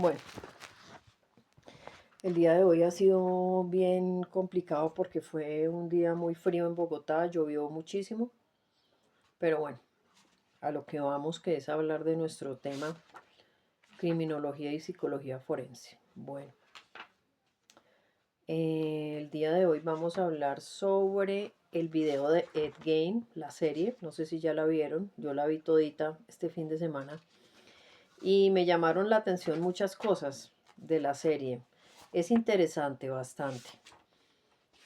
Bueno, el día de hoy ha sido bien complicado porque fue un día muy frío en Bogotá, llovió muchísimo, pero bueno, a lo que vamos que es hablar de nuestro tema, criminología y psicología forense. Bueno, el día de hoy vamos a hablar sobre el video de Ed Gein, la serie, no sé si ya la vieron, yo la vi todita este fin de semana y me llamaron la atención muchas cosas de la serie. Es interesante bastante.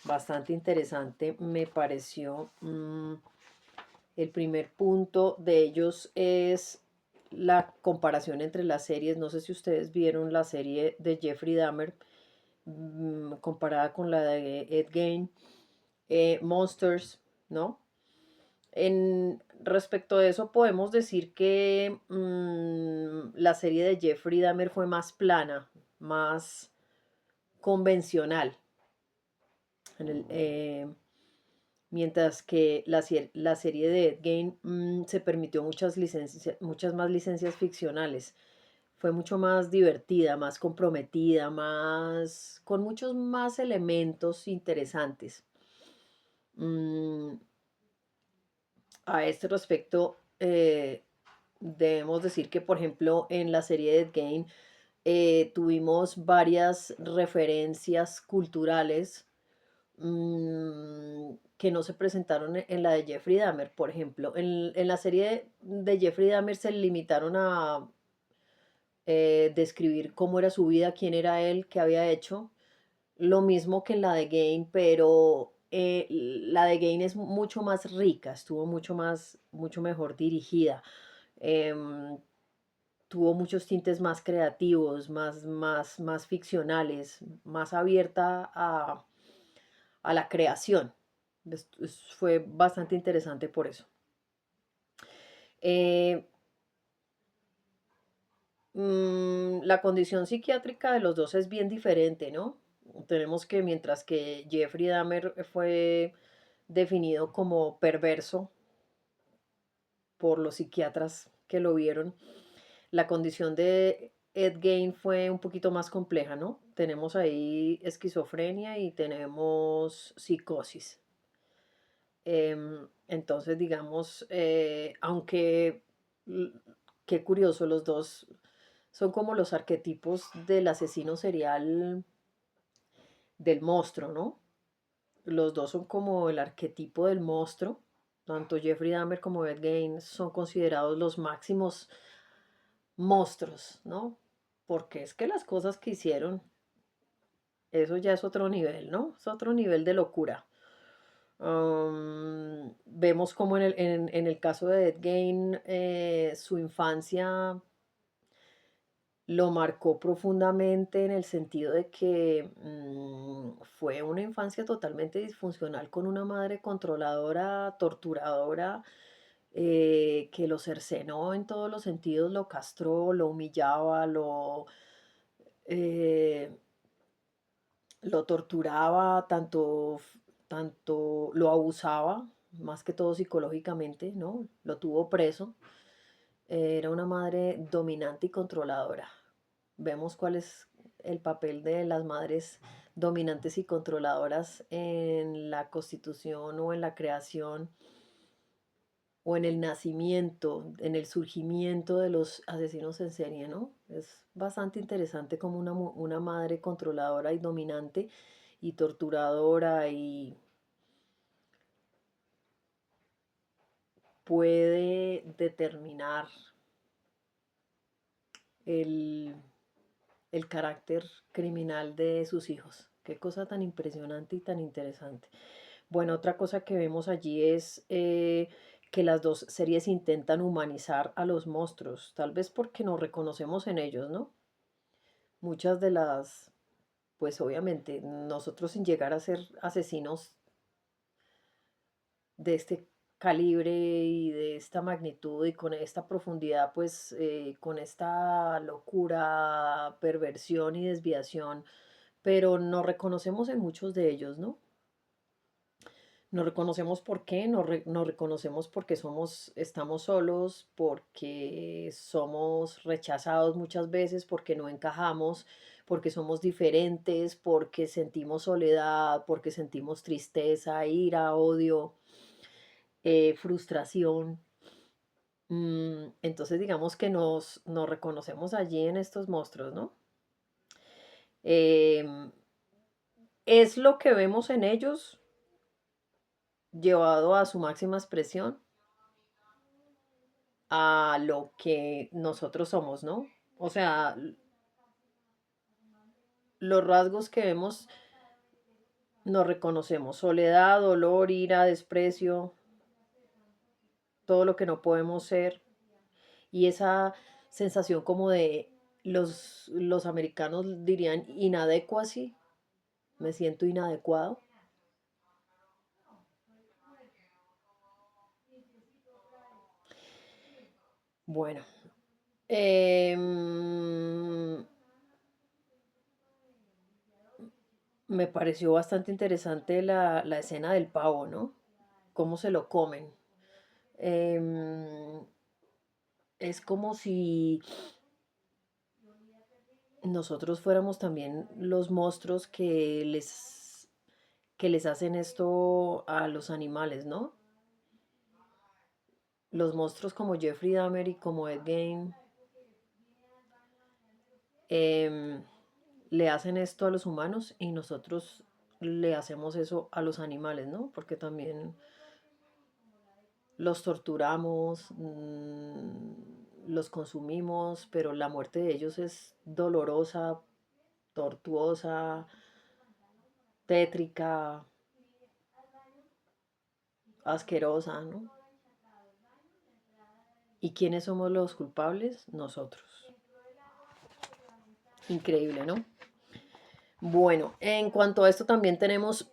Bastante interesante me pareció. El primer punto de ellos es la comparación entre las series. No sé si ustedes vieron la serie de Jeffrey Dahmer comparada con la de Ed Gein, Monsters, ¿no? En respecto a eso podemos decir que la serie de Jeffrey Dahmer fue más plana, más convencional. En mientras que la serie de Ed Gein se permitió muchas más licencias ficcionales. Fue mucho más divertida, más comprometida, con muchos más elementos interesantes. Mm, a este respecto, debemos decir que, por ejemplo, en la serie de Ed Gein tuvimos varias referencias culturales que no se presentaron en la de Jeffrey Dahmer, por ejemplo. En la serie de Jeffrey Dahmer se limitaron a describir cómo era su vida, quién era él, qué había hecho. Lo mismo que en la de Gain, pero la de Gain es mucho más rica, estuvo mucho mejor dirigida. Em, Tuvo muchos tintes más creativos, más ficcionales, más abierta a la creación. Fue bastante interesante por eso. Eh, la condición psiquiátrica de los dos es bien diferente, ¿no? Tenemos que mientras que Jeffrey Dahmer fue definido como perverso por los psiquiatras que lo vieron, la condición de Ed Gein fue un poquito más compleja, ¿no? Tenemos ahí esquizofrenia y tenemos psicosis. Entonces, digamos, aunque qué curioso, los dos son como los arquetipos del asesino serial del monstruo, ¿no? Los dos son como el arquetipo del monstruo. Tanto Jeffrey Dahmer como Ed Gein son considerados los máximos monstruos, ¿no? Porque es que las cosas que hicieron, eso ya es otro nivel, ¿no? Es otro nivel de locura. Vemos como en el caso de Ed Gein, su infancia lo marcó profundamente en el sentido de que fue una infancia totalmente disfuncional con una madre controladora, torturadora, que lo cercenó en todos los sentidos, lo castró, lo humillaba, eh, lo torturaba, tanto lo abusaba, más que todo psicológicamente, ¿no? Lo tuvo preso. Era una madre dominante y controladora. Vemos cuál es el papel de las madres dominantes y controladoras en la constitución o en la creación o en el nacimiento, en el surgimiento de los asesinos en serie, ¿no? Es bastante interesante como una madre controladora y dominante y torturadora y puede determinar el, el carácter criminal de sus hijos. Qué cosa tan impresionante y tan interesante. Bueno, otra cosa que vemos allí es que las dos series intentan humanizar a los monstruos, tal vez porque nos reconocemos en ellos, ¿no? Muchas de pues obviamente, nosotros sin llegar a ser asesinos de este calibre y de esta magnitud y con esta profundidad, pues con esta locura, perversión y desviación, pero nos reconocemos en muchos de ellos, ¿no? Nos reconocemos por qué, nos reconocemos porque estamos solos, porque somos rechazados muchas veces, porque no encajamos, porque somos diferentes, porque sentimos soledad, porque sentimos tristeza, ira, odio, frustración. Entonces digamos que nos reconocemos allí en estos monstruos, ¿no? Em, es lo que vemos en ellos llevado a su máxima expresión a lo que nosotros somos, ¿no? O sea, los rasgos que vemos nos reconocemos: soledad, dolor, ira, desprecio, todo lo que no podemos ser. Y esa sensación como de los americanos dirían inadequacy, me siento inadecuado. Bueno, em, me pareció bastante interesante la escena del pavo, ¿no? Cómo se lo comen. Em, es como si nosotros fuéramos también los monstruos que les hacen esto a los animales, ¿no? Los monstruos como Jeffrey Dahmer y como Ed Gein em, le hacen esto a los humanos y nosotros le hacemos eso a los animales, ¿no? Porque también los torturamos, los consumimos, pero la muerte de ellos es dolorosa, tortuosa, tétrica, asquerosa, ¿no? ¿Y quiénes somos los culpables? Nosotros. Increíble, ¿no? Bueno, en cuanto a esto también tenemos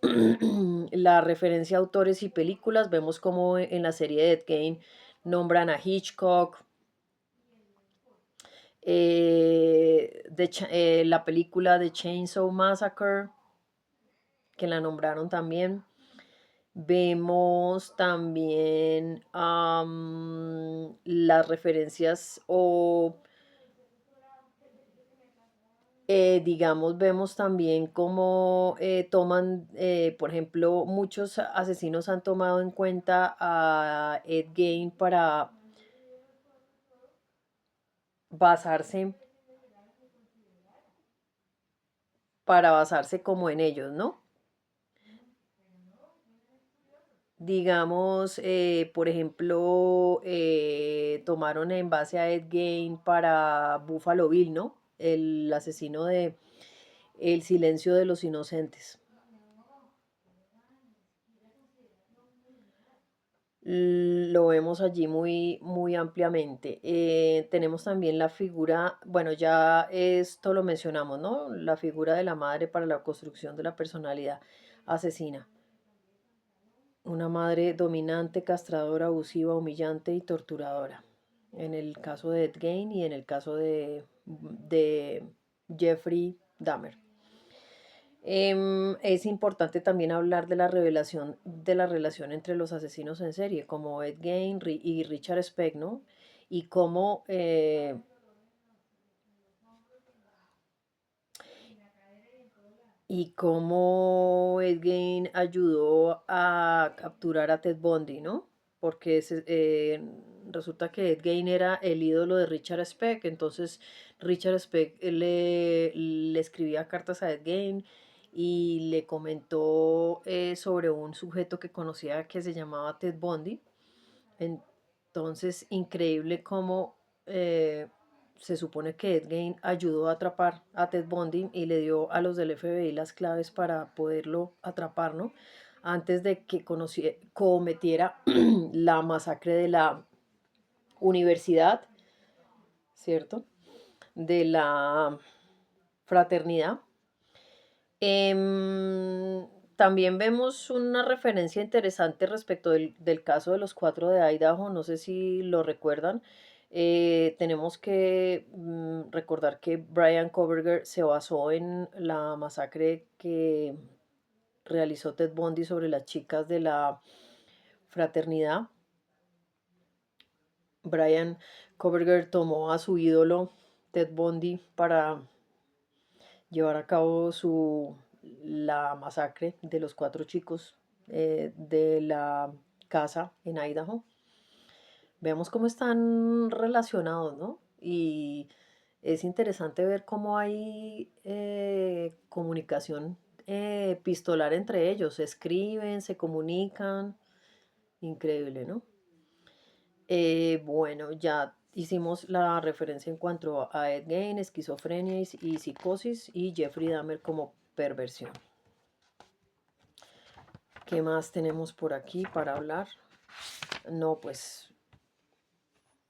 la referencia a autores y películas. Vemos como en la serie de Ed Gein nombran a Hitchcock, la película de Chainsaw Massacre, que la nombraron también. Vemos también las referencias o, digamos, vemos también cómo toman, por ejemplo, muchos asesinos han tomado en cuenta a Ed Gein basarse, para basarse como en ellos, ¿no? Digamos, por ejemplo, tomaron en base a Ed Gein para Buffalo Bill, ¿no? El asesino de El silencio de los inocentes. Lo vemos allí muy, muy ampliamente. Tenemos también la figura, bueno, ya esto lo mencionamos, ¿no? La figura de la madre para la construcción de la personalidad asesina. Una madre dominante, castradora, abusiva, humillante y torturadora. En el caso de Ed Gein y en el caso de Jeffrey Dahmer. Es importante también hablar de la revelación de la relación entre los asesinos en serie, como Ed Gein y Richard Speck, ¿no? Y cómo, Ed Gein ayudó a capturar a Ted Bundy, ¿no? Porque resulta que Ed Gein era el ídolo de Richard Speck, entonces Richard Speck le escribía cartas a Ed Gein y le comentó sobre un sujeto que conocía que se llamaba Ted Bundy. Entonces, increíble cómo se supone que Ed Gein ayudó a atrapar a Ted Bundy y le dio a los del FBI las claves para poderlo atrapar, ¿no? Antes de que cometiera la masacre de la universidad, ¿cierto? De la fraternidad. Em, también vemos una referencia interesante respecto del caso de los cuatro de Idaho, no sé si lo recuerdan. Tenemos que recordar que Brian Koberger se basó en la masacre que realizó Ted Bundy sobre las chicas de la fraternidad. Brian Koberger tomó a su ídolo Ted Bundy para llevar a cabo la masacre de los 4 chicos de la casa en Idaho. Vemos cómo están relacionados, ¿no? Y es interesante ver cómo hay comunicación epistolar entre ellos. Se escriben, se comunican. Increíble, ¿no? Bueno, ya hicimos la referencia en cuanto a Ed Gein, esquizofrenia y psicosis, y Jeffrey Dahmer como perversión. ¿Qué más tenemos por aquí para hablar? No, pues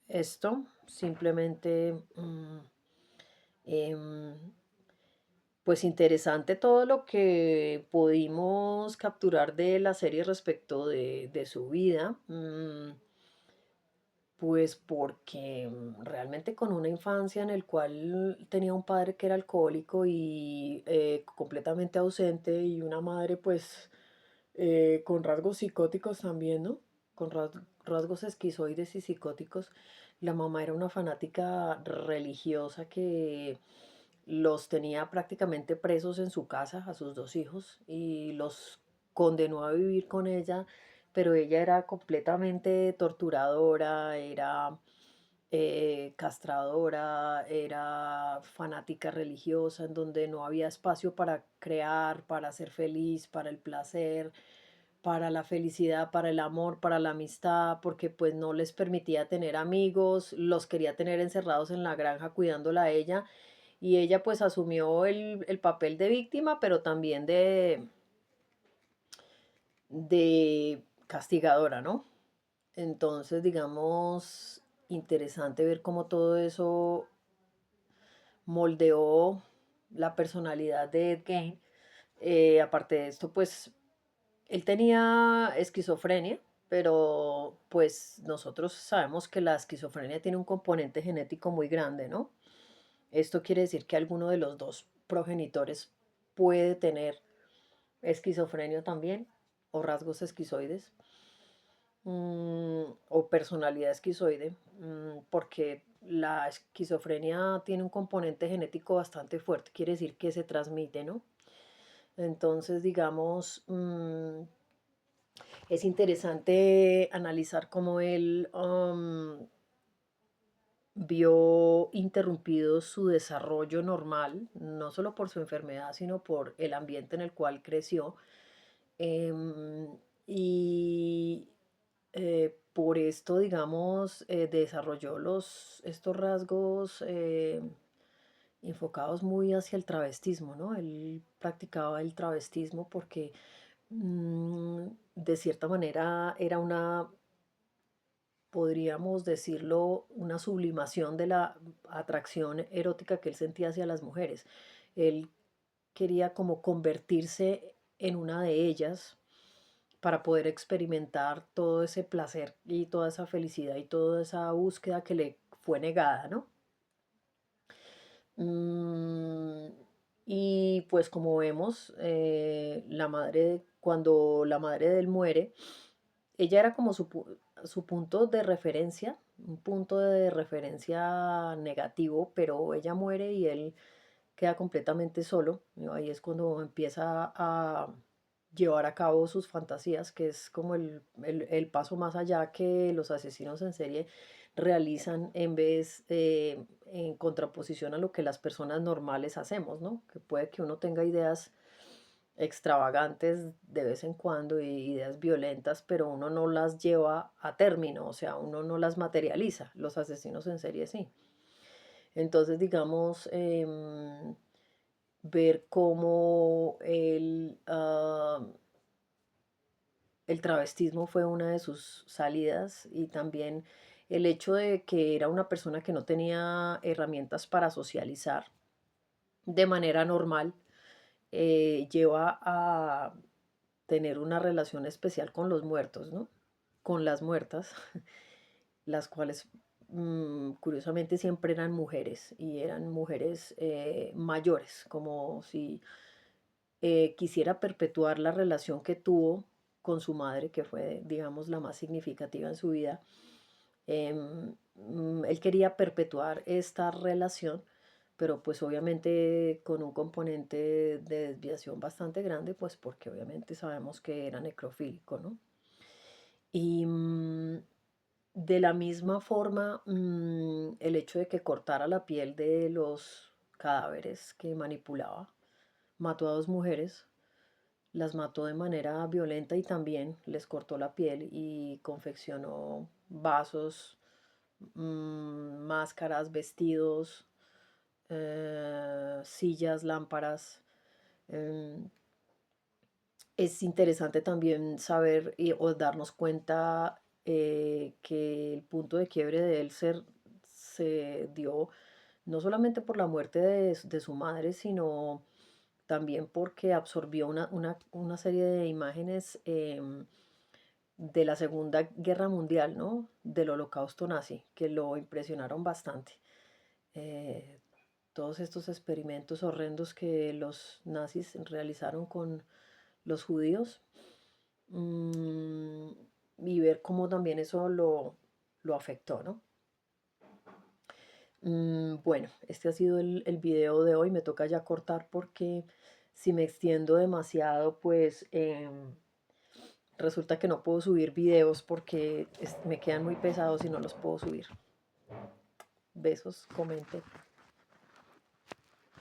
esto, simplemente, em, pues interesante todo lo que pudimos capturar de la serie respecto de su vida. Pues porque realmente con una infancia en el cual tenía un padre que era alcohólico y completamente ausente, y una madre pues con rasgos psicóticos también, ¿no? Con rasgos esquizoides y psicóticos. La mamá era una fanática religiosa que los tenía prácticamente presos en su casa, a sus 2 hijos, y los condenó a vivir con ella, pero ella era completamente torturadora, era castradora, era fanática religiosa, en donde no había espacio para crear, para ser feliz, para el placer, para la felicidad, para el amor, para la amistad, porque pues no les permitía tener amigos, los quería tener encerrados en la granja cuidándola a ella, y ella pues asumió el papel de víctima, pero también de castigadora, ¿no? Entonces, digamos, interesante ver cómo todo eso moldeó la personalidad de Ed Gein. Aparte de esto, pues él tenía esquizofrenia, pero pues nosotros sabemos que la esquizofrenia tiene un componente genético muy grande, ¿no? Esto quiere decir que alguno de los dos progenitores puede tener esquizofrenia también, o rasgos esquizoides, o personalidad esquizoide, porque la esquizofrenia tiene un componente genético bastante fuerte, quiere decir que se transmite, ¿no? Entonces, digamos, es interesante analizar cómo él vio interrumpido su desarrollo normal, no solo por su enfermedad, sino por el ambiente en el cual creció. em, y por esto, digamos, desarrolló estos rasgos enfocados muy hacia el travestismo, ¿no? Él practicaba el travestismo porque de cierta manera era podríamos decirlo, una sublimación de la atracción erótica que él sentía hacia las mujeres. Él quería como convertirse en una de ellas para poder experimentar todo ese placer y toda esa felicidad y toda esa búsqueda que le fue negada, ¿no? Mm, y pues como vemos, cuando la madre de él muere, ella era como su punto de referencia, un punto de referencia negativo, pero ella muere y él queda completamente solo. Y ahí es cuando empieza a llevar a cabo sus fantasías, que es como el paso más allá que los asesinos en serie realizan en contraposición a lo que las personas normales hacemos, ¿no? Que puede que uno tenga ideas extravagantes de vez en cuando y ideas violentas, pero uno no las lleva a término, o sea, uno no las materializa. Los asesinos en serie sí. Entonces, digamos, ver cómo el travestismo fue una de sus salidas, y también el hecho de que era una persona que no tenía herramientas para socializar de manera normal, lleva a tener una relación especial con los muertos, ¿no? Con las muertas, las cuales curiosamente siempre eran mujeres, y eran mujeres mayores, como si quisiera perpetuar la relación que tuvo con su madre, que fue, digamos, la más significativa en su vida. Él quería perpetuar esta relación, pero pues obviamente con un componente de desviación bastante grande, pues porque obviamente sabemos que era necrofílico, ¿no? Y de la misma forma, el hecho de que cortara la piel de los cadáveres que manipulaba, mató a dos mujeres, las mató de manera violenta y también les cortó la piel y confeccionó vasos, máscaras, vestidos, sillas, lámparas. em, es interesante también saber o darnos cuenta que el punto de quiebre de él se dio no solamente por la muerte de su madre, sino también porque absorbió una serie de imágenes de la Segunda Guerra Mundial, ¿no? Del Holocausto nazi, que lo impresionaron bastante. Eh, Todos estos experimentos horrendos que los nazis realizaron con los judíos, mm, y ver cómo también eso lo afectó, ¿no? Bueno, este ha sido el video de hoy. Me toca ya cortar porque si me extiendo demasiado, pues resulta que no puedo subir videos porque me quedan muy pesados y no los puedo subir. Besos, comenten.